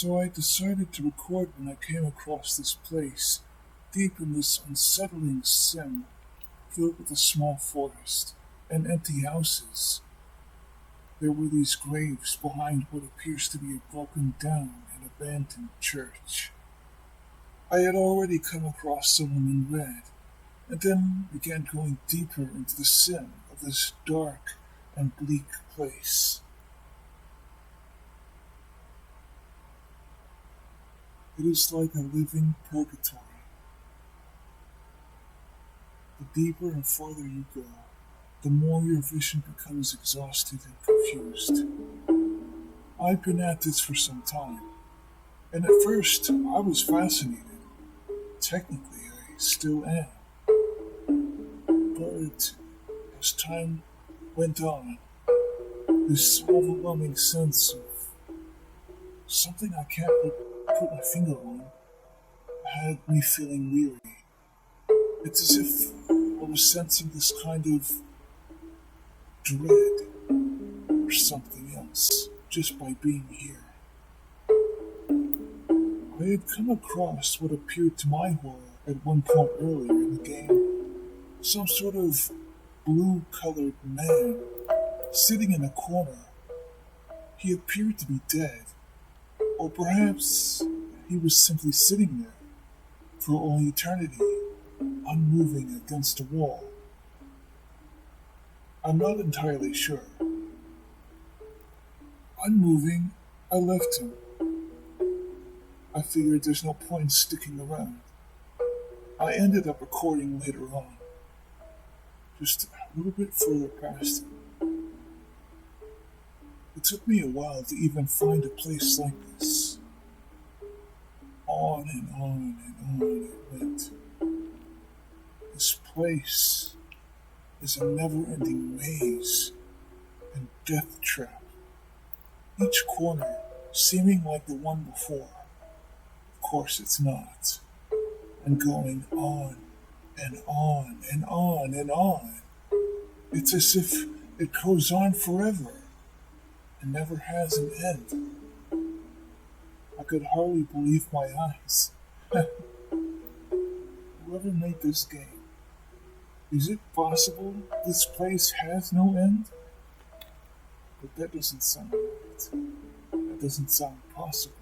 So I decided to record when I came across this place, deep in this unsettling sim, filled with a small forest and empty houses. There were these graves behind what appears to be a broken down and abandoned church. I had already come across someone in red, and then began going deeper into the sim of this dark and bleak place. It is like a living purgatory. The deeper and farther you go, the more your vision becomes exhausted and confused. I've been at this for some time, and at first I was fascinated. Technically, I still am. But as time went on, this overwhelming sense of something I can't put my finger on had me feeling weary. It's as if I was sensing this kind of dread or something else just by being here. I had come across what appeared to my horror at one point earlier in the game. Some sort of blue-colored man sitting in a corner. He appeared to be dead, or perhaps he was simply sitting there for all eternity, unmoving against a wall. I'm not entirely sure. Unmoving, I left him. I figured there's no point sticking around. I ended up recording later on, just a little bit further past it. It took me a while to even find a place like this. On and on and on it went. This place is a never-ending maze and death trap, each corner seeming like the one before. Of course it's not. And going on and on and on and on. It's as if it goes on forever and never has an end. I could hardly believe my eyes. Whoever made this game, is it possible this place has no end? But that doesn't sound right. That doesn't sound possible.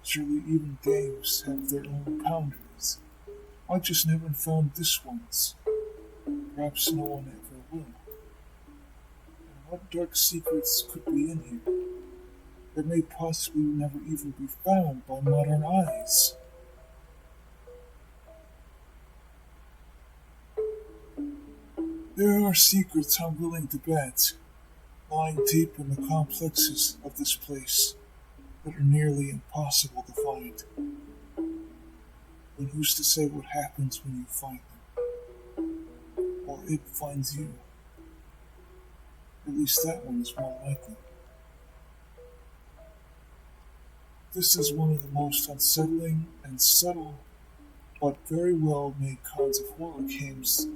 Surely even games have their own boundaries. I just never found this one's. Perhaps no one ever will. And what dark secrets could be in here that may possibly never even be found by modern eyes? There are secrets I'm willing to bet, lying deep in the complexes of this place, that are nearly impossible to find. And who's to say what happens when you find them? Or it finds you? At least that one is more likely. This is one of the most unsettling and subtle, but very well made kinds of horror games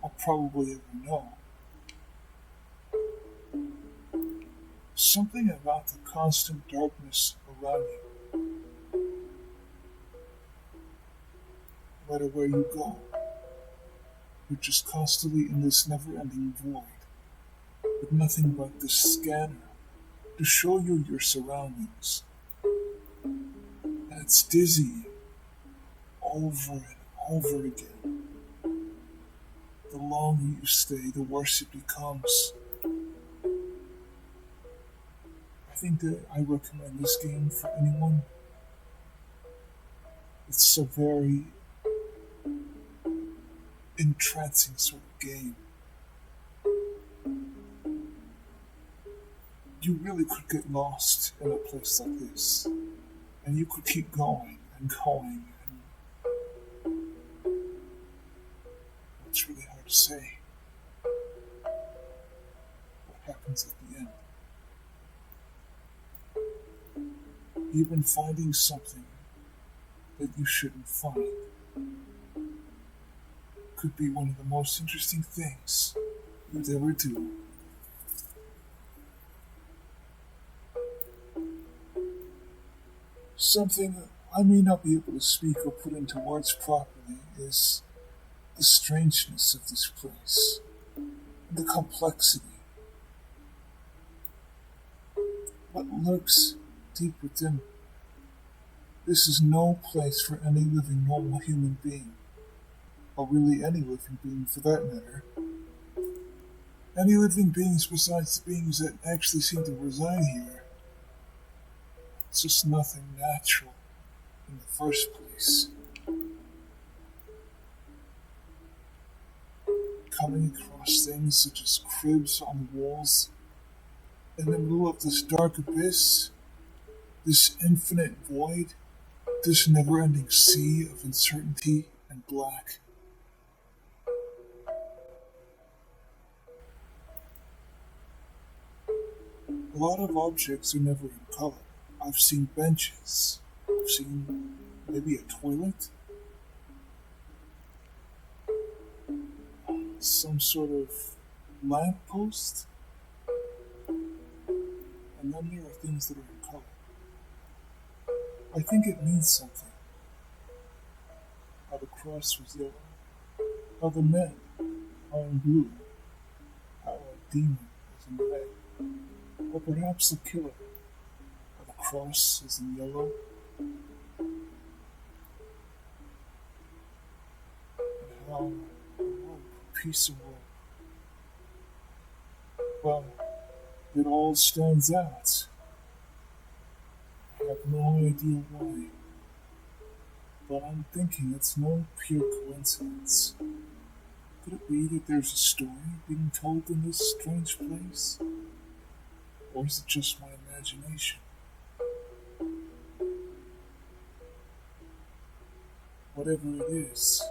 I'll probably ever know. Something about the constant darkness around you. No matter where you go, you're just constantly in this never-ending void, with nothing but this scanner to show you your surroundings. And it's dizzying over and over again. The longer you stay, the worse it becomes. I think that I recommend this game for anyone. It's a very entrancing sort of game. You really could get lost in a place like this, and you could keep going and going, and it's really hard to say what happens at the end. Even finding something that you shouldn't find could be one of the most interesting things you'd ever do. Something I may not be able to speak or put into words properly is the strangeness of this place, the complexity, what lurks deep within. This is no place for any living normal human being, or really any living being for that matter. Any living beings besides the beings that actually seem to reside here. It's just nothing natural in the first place. Coming across things such as cribs on the walls in the middle of this dark abyss, this infinite void, this never ending sea of uncertainty and black. A lot of objects are never in color. I've seen benches. I've seen maybe a toilet. Some sort of lamppost. And then there are things that are in color. I think it means something. How the cross was yellow. How the men are in blue. How a demon is in red. Or perhaps the killer. How the cross is in yellow. And how a rope, a piece of rope. Well, it all stands out. I have no idea why. But I'm thinking it's no pure coincidence. Could it be that there's a story being told in this strange place? Or is it just my imagination? Whatever it is,